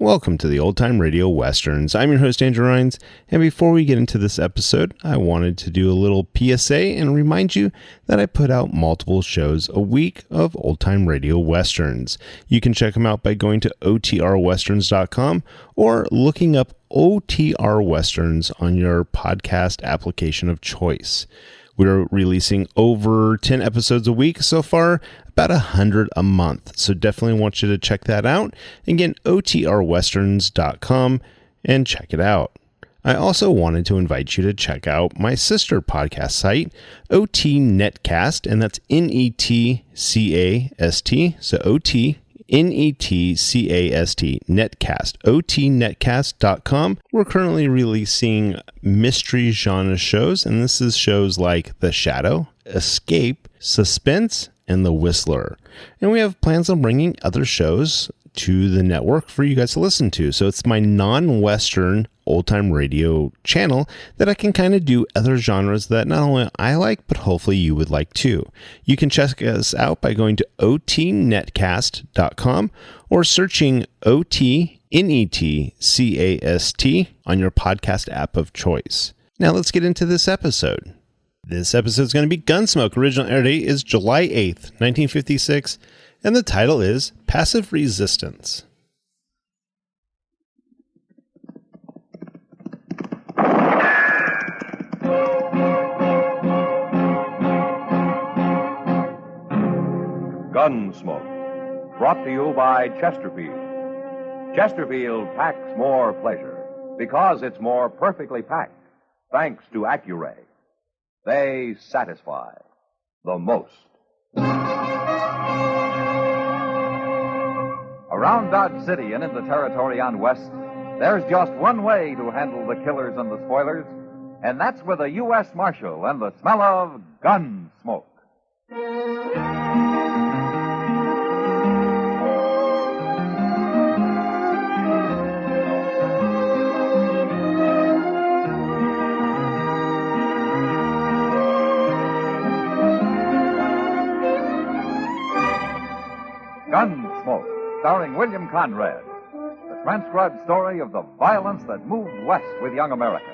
Welcome to the Old Time Radio Westerns. I'm your host, Andrew Rhines, and before we get into this episode, I wanted to do a little PSA and remind you that I put out multiple shows a week of Old Time Radio Westerns. You can check them out by going to otrwesterns.com or looking up OTR Westerns on your podcast application of choice. We're releasing over 10 episodes a week so far, about 100 a month. So definitely want you to check that out. Again, otrwesterns.com and check it out. I also wanted to invite you to check out my sister podcast site, OT Netcast, and that's Netcast. So OT Netcast, Netcast, otnetcast.com. We're currently releasing mystery genre shows, and this is shows like The Shadow, Escape, Suspense, and The Whistler. And we have plans on bringing other shows to the network for you guys to listen to. So it's my non-Western old-time radio channel that I can kind of do other genres that not only I like, but hopefully you would like too. You can check us out by going to otnetcast.com or searching OTNETCAST on your podcast app of choice. Now let's get into this episode. This episode is going to be Gunsmoke. Original air date is July 8th, 1956, and the title is Passive Resistance. Gunsmoke, brought to you by Chesterfield. Chesterfield packs more pleasure because it's more perfectly packed, thanks to Accuray. They satisfy the most. Around Dodge City and in the territory on West, there's just one way to handle the killers and the spoilers, and that's with a U.S. Marshal and the smell of Gunsmoke. Gunsmoke, starring William Conrad, the transcribed story of the violence that moved west with young America,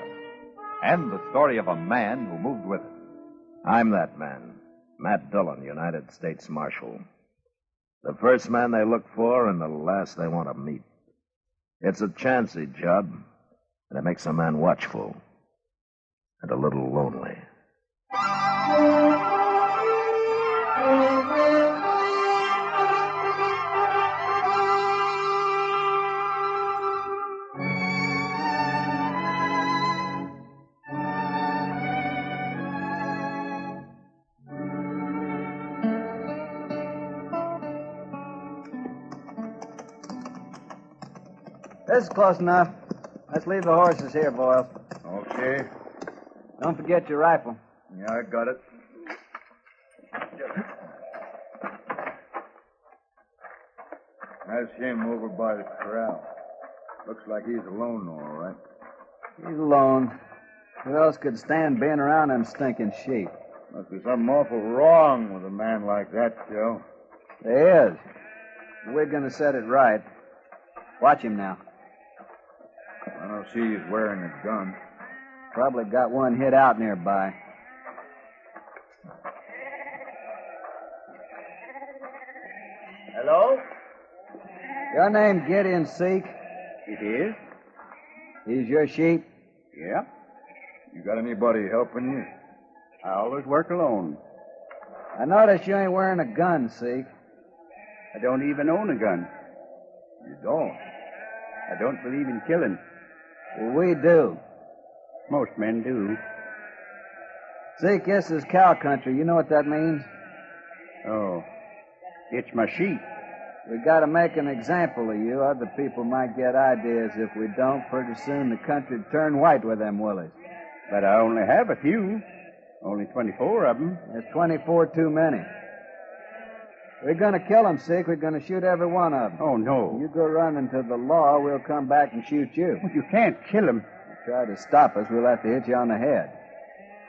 and the story of a man who moved with it. I'm that man, Matt Dillon, United States Marshal. The first man they look for and the last they want to meet. It's a chancy job, and it makes a man watchful and a little lonely. This is close enough. Let's leave the horses here, Boyle. Okay. Don't forget your rifle. Yeah, I got it. That's him over by the corral. Looks like he's alone, all right. He's alone. Who else could stand being around them stinking sheep? Must be something awful wrong with a man like that, Joe. There is. We're going to set it right. Watch him now. I don't see he's wearing a gun. Probably got one hid out nearby. Hello? Your name Gideon Seek? It is? He's your sheep? Yeah. You got anybody helping you? I always work alone. I notice you ain't wearing a gun, Seek. I don't even own a gun. You don't? I don't believe in killing. Well, we do. Most men do. Seek, this is cow country. You know what that means? Oh. It's my sheep. We got to make an example of you. Other people might get ideas. If we don't, pretty soon the country'd turn white with them willies. But I only have a few. Only 24 of them. There's 24 too many. We're going to kill them, Seek. We're going to shoot every one of them. Oh, no. You go running to the law, we'll come back and shoot you. Well, you can't kill him. You try to stop us, we'll have to hit you on the head.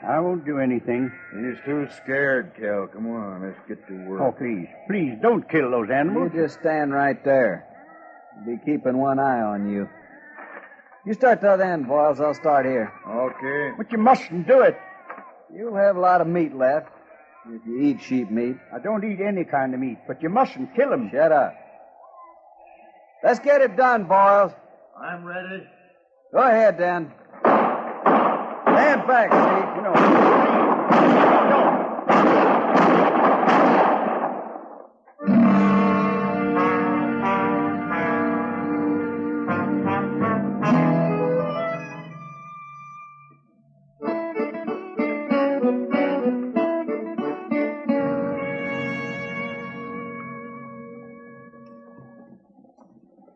I won't do anything. He's too scared, Cal. Come on, let's get to work. Oh, please. Please, don't kill those animals. You just stand right there. Be keeping one eye on you. You start to the other end, Boyles. I'll start here. Okay. But you mustn't do it. You'll have a lot of meat left if you eat sheep meat. I don't eat any kind of meat, but you mustn't kill him. Shut up. Let's get it done, Boyles. I'm ready. Go ahead, then. Stand back, Steve. No.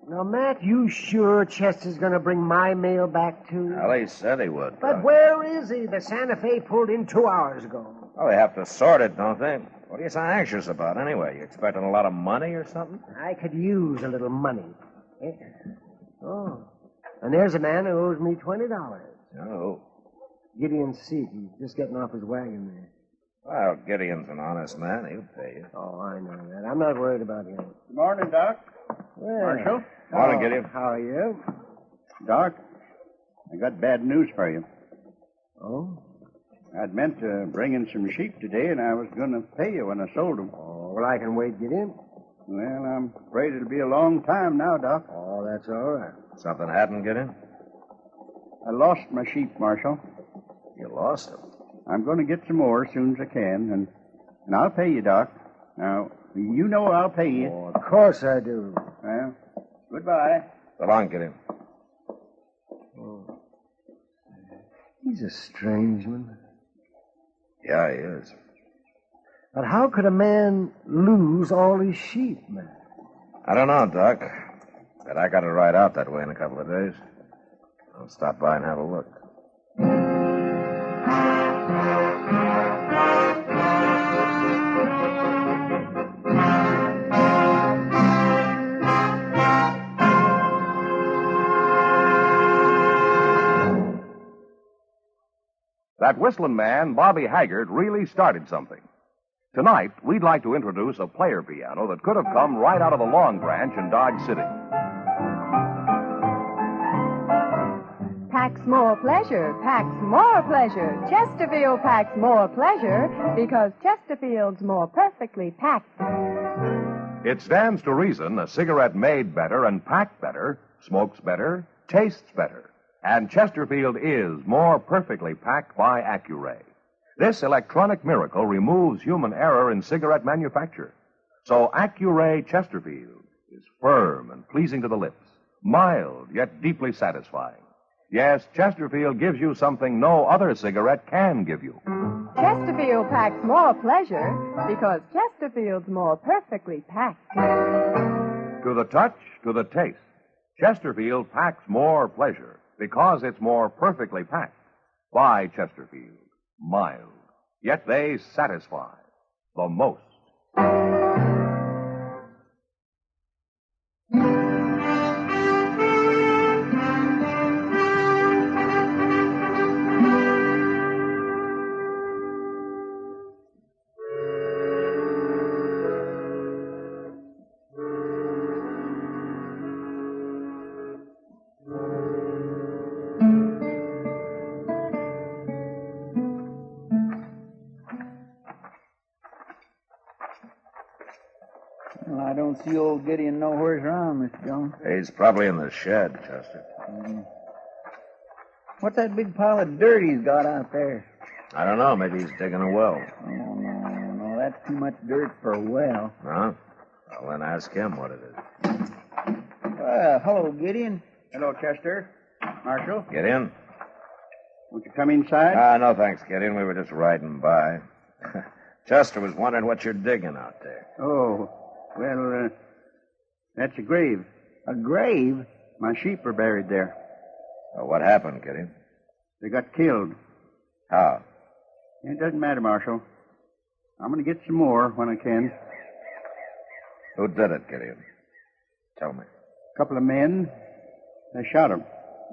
Now, Matt, you sure Chester's going to bring my mail back too? Well, he said he would. But where is he? The Santa Fe pulled in 2 hours ago. Oh, they have to sort it, don't they? What are you so anxious about, anyway? You expecting a lot of money or something? I could use a little money. Eh? Oh, and there's a man who owes me $20. Oh. Gideon Seat. He's just getting off his wagon there. Well, Gideon's an honest man. He'll pay you. Oh, I know that. I'm not worried about him. Good morning, Doc. Well, Marshal. Morning, Gideon. How are you? Doc, I got bad news for you. Oh? I'd meant to bring in some sheep today, and I was going to pay you when I sold them. Oh, well, I can wait, Gideon. Well, I'm afraid it'll be a long time now, Doc. Oh, that's all right. Something happened, Gideon? I lost my sheep, Marshal. You lost them. I'm going to get some more as soon as I can, and I'll pay you, Doc. Now, you know I'll pay you. Oh, of course I do. Well, goodbye. So long, Gideon. Oh. He's a strange one. Yeah, he is. But how could a man lose all his sheep, man? I don't know, Doc. But I got to ride out that way in a couple of days. I'll stop by and have a look. That whistling man, Bobby Haggart, really started something. Tonight, we'd like to introduce a player piano that could have come right out of the Long Branch in Dodge City. Packs more pleasure, packs more pleasure. Chesterfield packs more pleasure because Chesterfield's more perfectly packed. It stands to reason a cigarette made better and packed better, smokes better, tastes better. And Chesterfield is more perfectly packed by Accuray. This electronic miracle removes human error in cigarette manufacture. So Accuray Chesterfield is firm and pleasing to the lips, mild yet deeply satisfying. Yes, Chesterfield gives you something no other cigarette can give you. Chesterfield packs more pleasure because Chesterfield's more perfectly packed. To the touch, to the taste, Chesterfield packs more pleasure because it's more perfectly packed. By Chesterfield, mild, yet they satisfy the most. Well, I don't see old Gideon nowhere's around, Mr. Jones. He's probably in the shed, Chester. What's that big pile of dirt he's got out there? I don't know. Maybe he's digging a well. Oh, no, that's too much dirt for a well. No? Well, then ask him what it is. Hello, Gideon. Hello, Chester. Marshal, Get in? won't you come inside? No, thanks, Gideon. We were just riding by. Chester was wondering what you're digging out there. Oh, well, that's a grave. A grave? My sheep are buried there. Well, what happened, Gideon? They got killed. How? It doesn't matter, Marshal. I'm going to get some more when I can. Who did it, Gideon? Tell me. A couple of men. They shot them.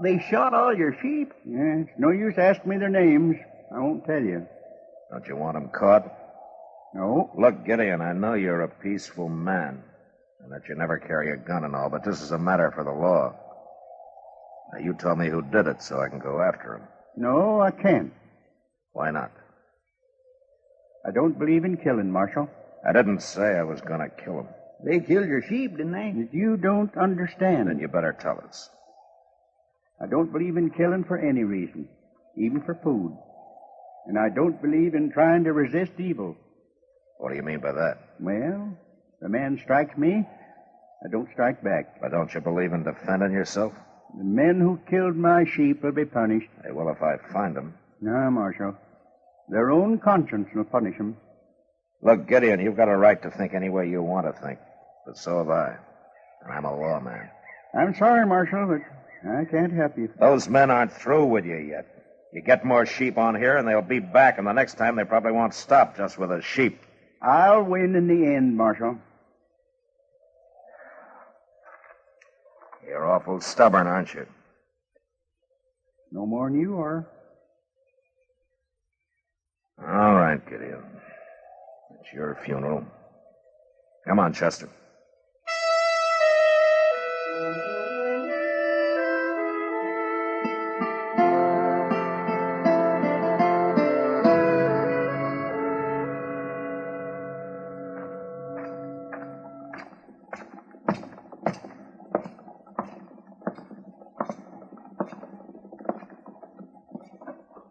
They shot all your sheep? Yeah, it's no use asking me their names. I won't tell you. Don't you want them caught? No. Look, Gideon, I know you're a peaceful man. and that you never carry a gun and all, but this is a matter for the law. Now, you tell me who did it so I can go after him. No, I can't. Why not? I don't believe in killing, Marshal. I didn't say I was going to kill him. They killed your sheep, didn't they? You don't understand. Then you better tell us. I don't believe in killing for any reason, even for food. And I don't believe in trying to resist evil. What do you mean by that? Well, if a man strikes me, I don't strike back. But don't you believe in defending yourself? The men who killed my sheep will be punished. Hey, well, if I find them. No, Marshal. Their own conscience will punish them. Look, Gideon, you've got a right to think any way you want to think. But so have I. And I'm a lawman. I'm sorry, Marshal, but I can't help you. Those men aren't through with you yet. You get more sheep on here, and they'll be back, and the next time they probably won't stop just with the sheep. I'll win in the end, Marshal. You're awful stubborn, aren't you? No more than you are. All right, Gideon. It's your funeral. Come on, Chester.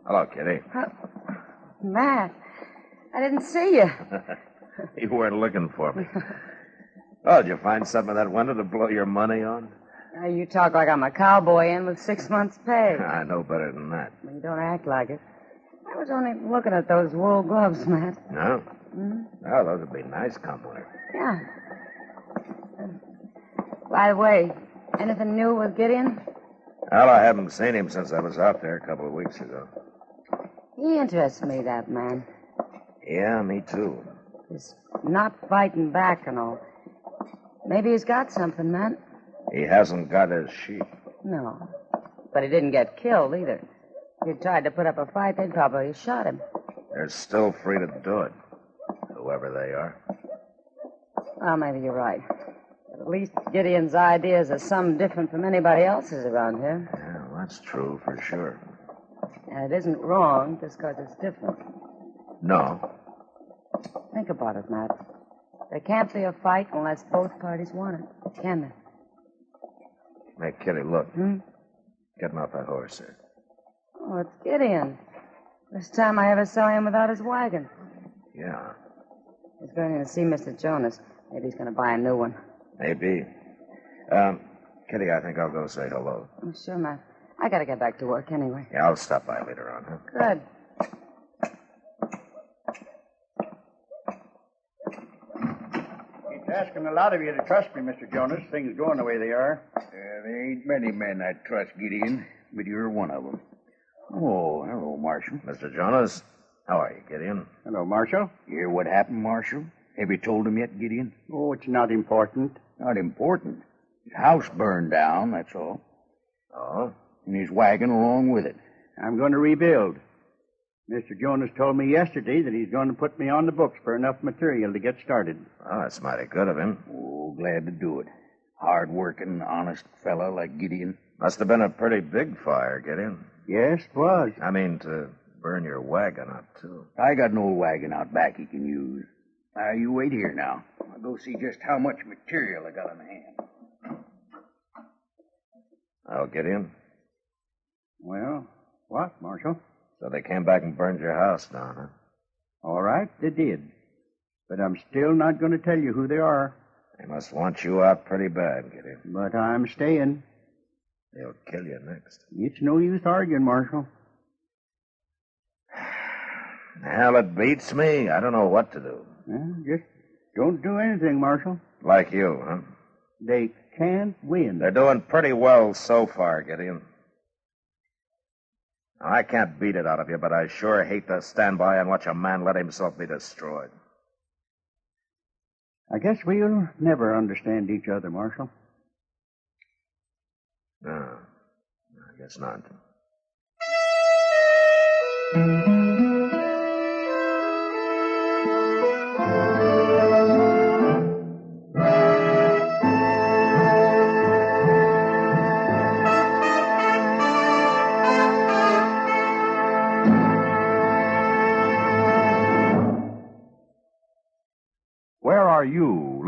Hello, Kitty. Matt, I didn't see you. You weren't looking for me. Oh, did you find something in that window to blow your money on? Now, you talk like I'm a cowboy in with 6 months' pay. I know better than that. Well, you don't act like it. I was only looking at those wool gloves, Matt. No? Hmm? Oh, those would be nice company. Yeah. By the way, anything new with Gideon? Well, I haven't seen him since I was out there a couple of weeks ago. He interests me, that man. Yeah, me too. He's not fighting back and all. Maybe he's got something, Matt. He hasn't got his sheep. No. But he didn't get killed either. If he'd tried to put up a fight, they'd probably have shot him. They're still free to do it, whoever they are. Well, maybe you're right. But at least Gideon's ideas are some different from anybody else's around here. Yeah, well, that's true for sure. And it isn't wrong just because it's different. No. Think about it, Matt. There can't be a fight unless both parties want it, can there? Hey, Kitty, look. Hmm? Getting off that horse there. Oh, it's Gideon. First time I ever saw him without his wagon. Yeah, He's going in to see Mr. Jonas. Maybe he's going to buy a new one. maybe. Kitty, I think I'll go say hello. Oh, sure, Matt. I got to get back to work anyway. Yeah, I'll stop by later on, huh? Good. It's asking a lot of you to trust me, Mr. Jonas. Things going the way they are. There ain't many men I trust, Gideon, but you're one of them. Oh, hello, Marshal. Mr. Jonas, how are you, Gideon? Hello, Marshal. You hear what happened, Marshal? Have you told him yet, Gideon? Oh, it's not important. Not important. His house burned down, that's all. Oh? And his wagon along with it. I'm going to rebuild. Mr. Jonas told me yesterday that he's going to put me on the books for enough material to get started. Oh, that's mighty good of him. Oh, glad to do it. Hard-working, honest fella like Gideon. Must have been a pretty big fire, Gideon. Yes, it was. I mean, to burn your wagon up, too. I got an old wagon out back he can use. You wait here now. I'll go see just how much material I got on hand. Oh, Gideon? Well, what, Marshal? So they came back and burned your house down, huh? All right, they did. But I'm still not going to tell you who they are. They must want you out pretty bad, Gideon. But I'm staying. They'll kill you next. It's no use arguing, Marshal. Hell, it beats me. I don't know what to do. Well, just don't do anything, Marshal. Like you, huh? They can't win. They're doing pretty well so far, Gideon. Now, I can't beat it out of you, but I sure hate to stand by and watch a man let himself be destroyed. I guess we'll never understand each other, Marshal. No, I guess not.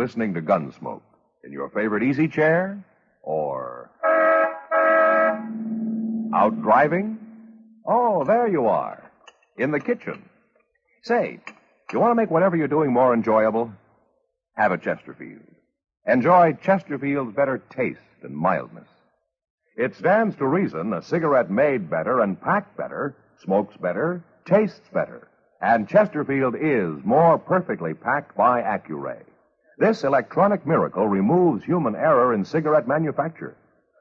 listening to Gunsmoke in your favorite easy chair or out driving? Oh, there you are, in the kitchen. Say, you want to make whatever you're doing more enjoyable? Have a Chesterfield. Enjoy Chesterfield's better taste and mildness. It stands to reason a cigarette made better and packed better, smokes better, tastes better. And Chesterfield is more perfectly packed by Accuray. This electronic miracle removes human error in cigarette manufacture.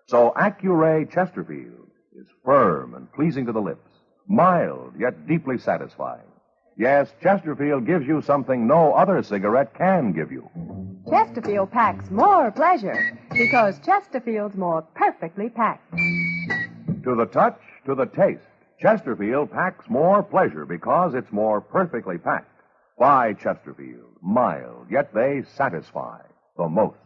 So Accuray Chesterfield is firm and pleasing to the lips, mild yet deeply satisfying. Yes, Chesterfield gives you something no other cigarette can give you. Chesterfield packs more pleasure because Chesterfield's more perfectly packed. To the touch, to the taste, Chesterfield packs more pleasure because it's more perfectly packed. By Chesterfield, mild, yet they satisfy the most.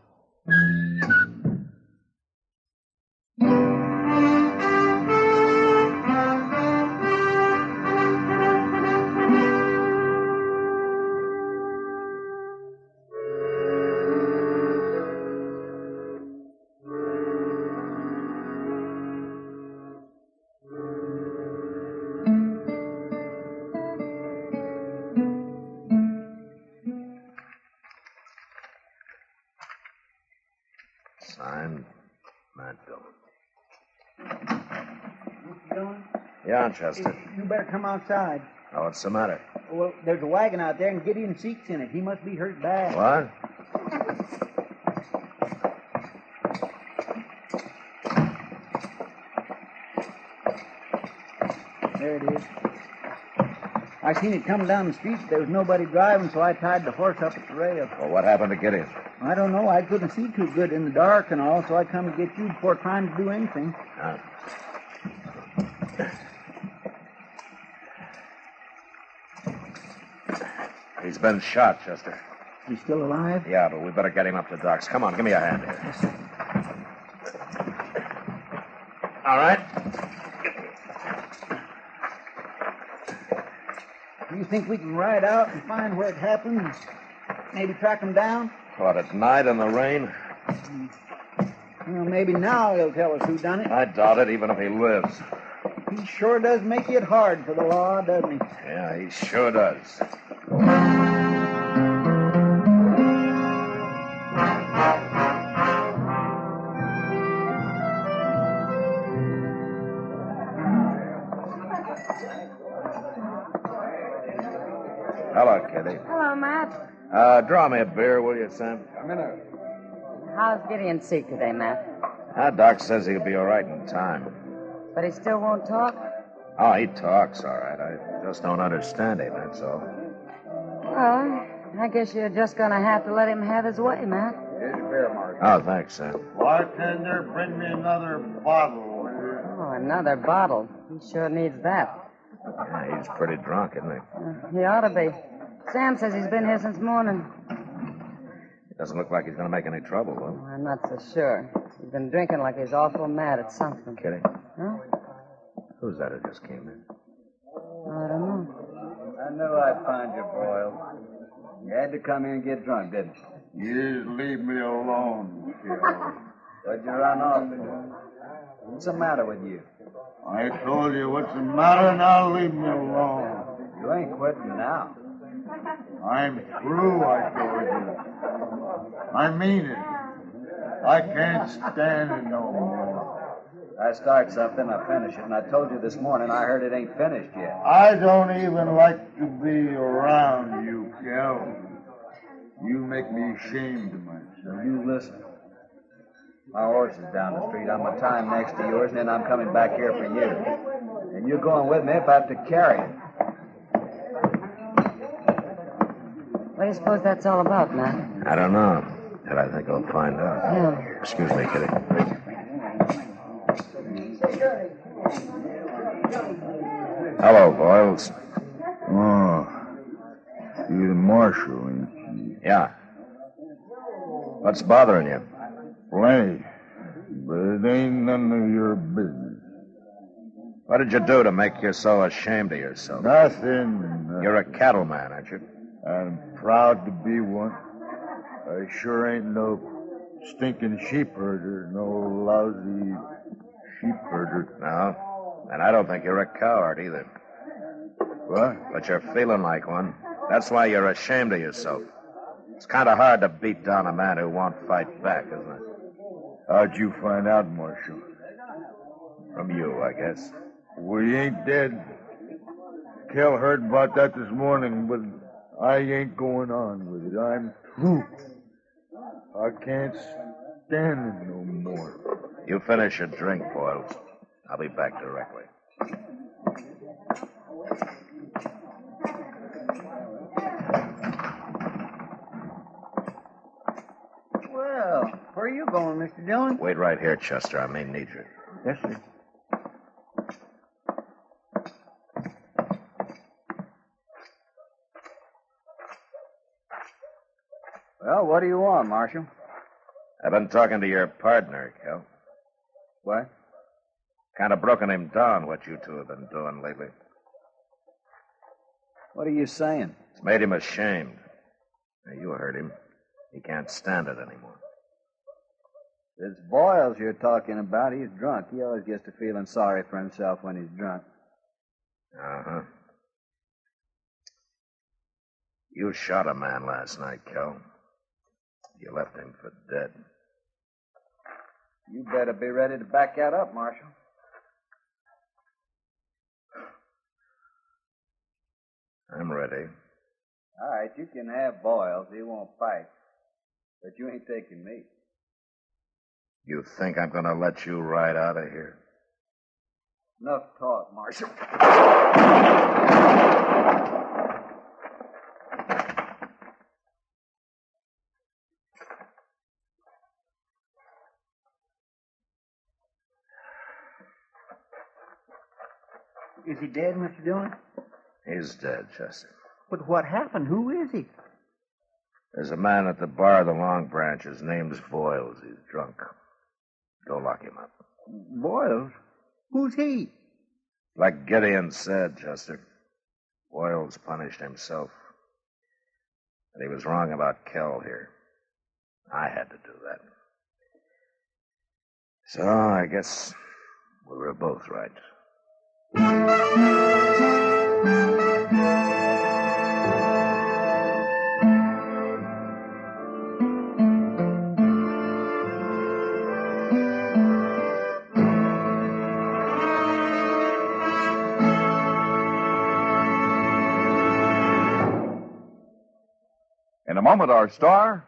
Signed, Matt Dillon. Dillon? Yeah, Chester. You better come outside. Oh, what's the matter? Well, there's a wagon out there and Gideon Seek's in it. He must be hurt bad. What? There it is. I seen it come down the street. There was nobody driving, so I tied the horse up at the rail. Well, what happened to Gideon? I don't know. I couldn't see too good in the dark and all, so I come to get you before trying to do anything. He's been shot, Chester. He's still alive? Yeah, but we better get him up to Doc's. Come on, give me a hand here. Yes, sir. All right. Do you think we can ride out and find where it happened? Maybe track him down? What, at night in the rain? Well, maybe now he'll tell us who done it. I doubt it, even if he lives. He sure does make it hard for the law, doesn't he? Yeah, he sure does. Hello, Kitty. Hello, Matt. Draw me a beer, will you, Sam? How's Gideon Seek today, Matt? Doc says he'll be all right in time. But he still won't talk? Oh, he talks all right. I just don't understand him, that's all. Well, I guess you're just going to have to let him have his way, Matt. Here's your beer, Mark. Oh, thanks, Sam. Bartender, bring me another bottle. Oh, another bottle. He sure needs that. Yeah, he's pretty drunk, isn't he? He ought to be. Sam says he's been here since morning. He doesn't look like he's going to make any trouble, though. Oh, I'm not so sure. He's been drinking like he's awful mad at something. Kitty? Huh? Who's that who just came in? I don't know. I knew I'd find you, Boyle. You had to come in and get drunk, didn't you? You leave me alone, kid. What'd you run off for? What's the matter with you? I told you what's the matter, now leave me alone. You ain't quitting now. I'm through, I told you. I mean it. I can't stand it no more. I start something, I finish it, and I told you this morning I heard it ain't finished yet. I don't even like to be around you, Kel. You make me ashamed of myself. You listen. My horse is down the street. I'm a time next to yours, and then I'm coming back here for you. And you're going with me if I have to carry it. What do you suppose that's all about, Matt? I don't know. But I think I'll find out. Yeah. Excuse me, Kitty. Hello, Boyles. Oh, you're the marshal, ain't you? Yeah. What's bothering you? Plenty. But it ain't none of your business. What did you do to make you so ashamed of yourself? Nothing. You're a cattleman, aren't you? I'm proud to be one. I sure ain't no stinking sheep herder, no lousy sheep herder. No, and I don't think you're a coward either. What? But you're feeling like one. That's why you're ashamed of yourself. It's kind of hard to beat down a man who won't fight back, isn't it? How'd you find out, Marshal? From you, I guess. We ain't dead. Kel heard about that this morning, but I ain't going on with it. I'm through. I can't stand it no more. You finish your drink, Boyles. I'll be back directly. Well, where are you going, Mr. Dillon? Wait right here, Chester. I may need you. Yes, sir. Well, what do you want, Marshal? I've been talking to your partner, Kel. What? Kind of broken him down, what you two have been doing lately. What are you saying? It's made him ashamed. Now, you heard him. He can't stand it anymore. It's Boyles you're talking about. He's drunk. He always gets to feeling sorry for himself when he's drunk. Uh-huh. You shot a man last night, Kel. You left him for dead. You better be ready to back that up, Marshal. I'm ready. All right, you can have Boyles. He won't fight. But you ain't taking me. You think I'm going to let you ride out of here? Enough talk, Marshal. Is he dead, Mr. Dillon? He's dead, Chester. But what happened? Who is he? There's a man at the bar of the Long Branch. His name's Boyles. He's drunk. Go lock him up. Boyles? Who's he? Like Gideon said, Chester, Boyles punished himself. And he was wrong about Kel here. I had to do that. So I guess we were both right. In a moment, our star,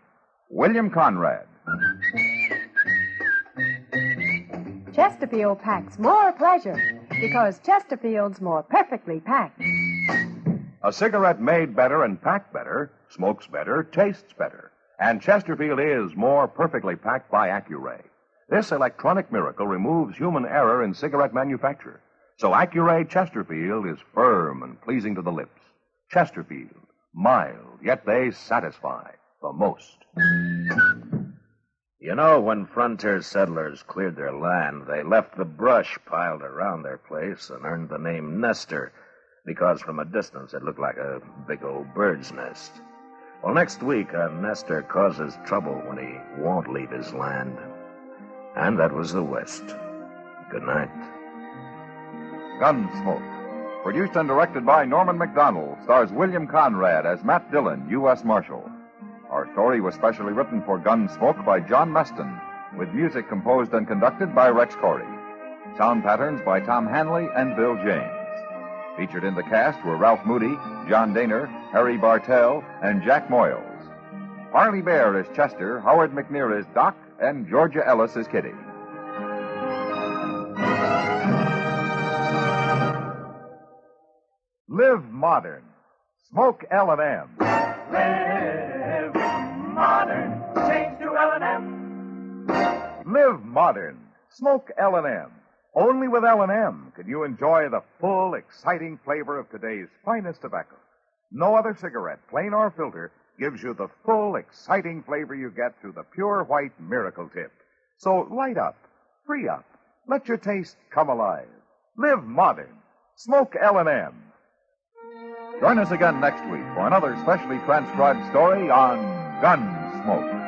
William Conrad. Chesterfield packs more pleasure because Chesterfield's more perfectly packed. A cigarette made better and packed better, smokes better, tastes better. And Chesterfield is more perfectly packed by Accuray. This electronic miracle removes human error in cigarette manufacture. So Accuray Chesterfield is firm and pleasing to the lips. Chesterfield, mild, yet they satisfy the most. You know, when frontier settlers cleared their land, they left the brush piled around their place and earned the name Nester, because from a distance it looked like a big old bird's nest. Well, next week, a nester causes trouble when he won't leave his land. And that was the West. Good night. Gunsmoke, produced and directed by Norman MacDonald, stars William Conrad as Matt Dillon, U.S. Marshal. Our story was specially written for Gunsmoke by John Meston, with music composed and conducted by Rex Corey. Sound patterns by Tom Hanley and Bill James. Featured in the cast were Ralph Moody, John Daner, Harry Bartell, and Jack Moyles. Harley Bear is Chester, Howard McNear is Doc, and Georgia Ellis is Kitty. Live modern. Smoke L&M. Live modern. Change to L&M. Live modern. Smoke L&M. Only with L&M can you enjoy the full, exciting flavor of today's finest tobacco. No other cigarette, plain or filter, gives you the full, exciting flavor you get through the pure white miracle tip. So light up, free up, let your taste come alive. Live modern. Smoke L&M. Join us again next week for another specially transcribed story on Gunsmoke. Gunsmoke.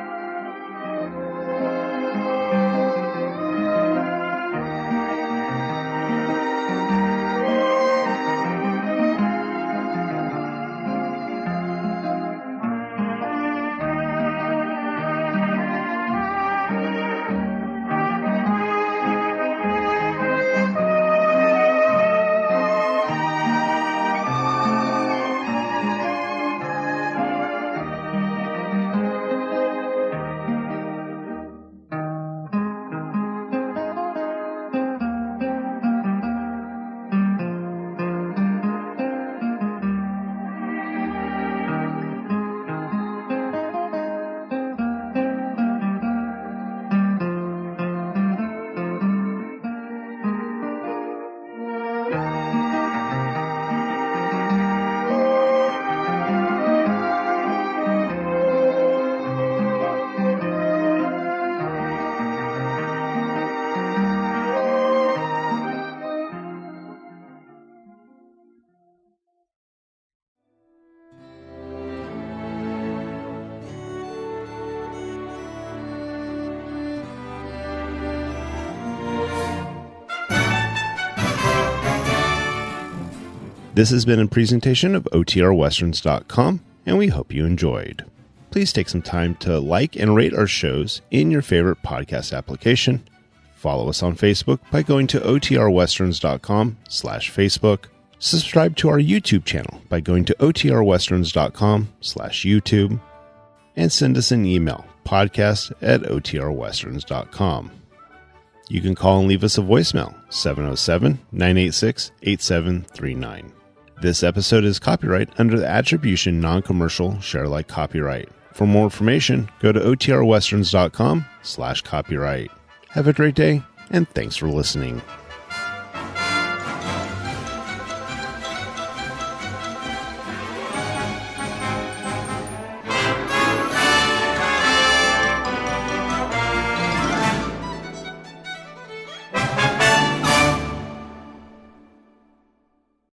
This has been a presentation of OTRWesterns.com, and we hope you enjoyed. Please take some time to like and rate our shows in your favorite podcast application. Follow us on Facebook by going to OTRWesterns.com/Facebook. Subscribe to our YouTube channel by going to OTRWesterns.com/YouTube. And send us an email, podcast@OTRWesterns.com. You can call and leave us a voicemail, 707-986-8739. This episode is copyright under the Attribution Non-Commercial Share Alike copyright. For more information, go to OTRWesterns.com/copyright. Have a great day, and thanks for listening.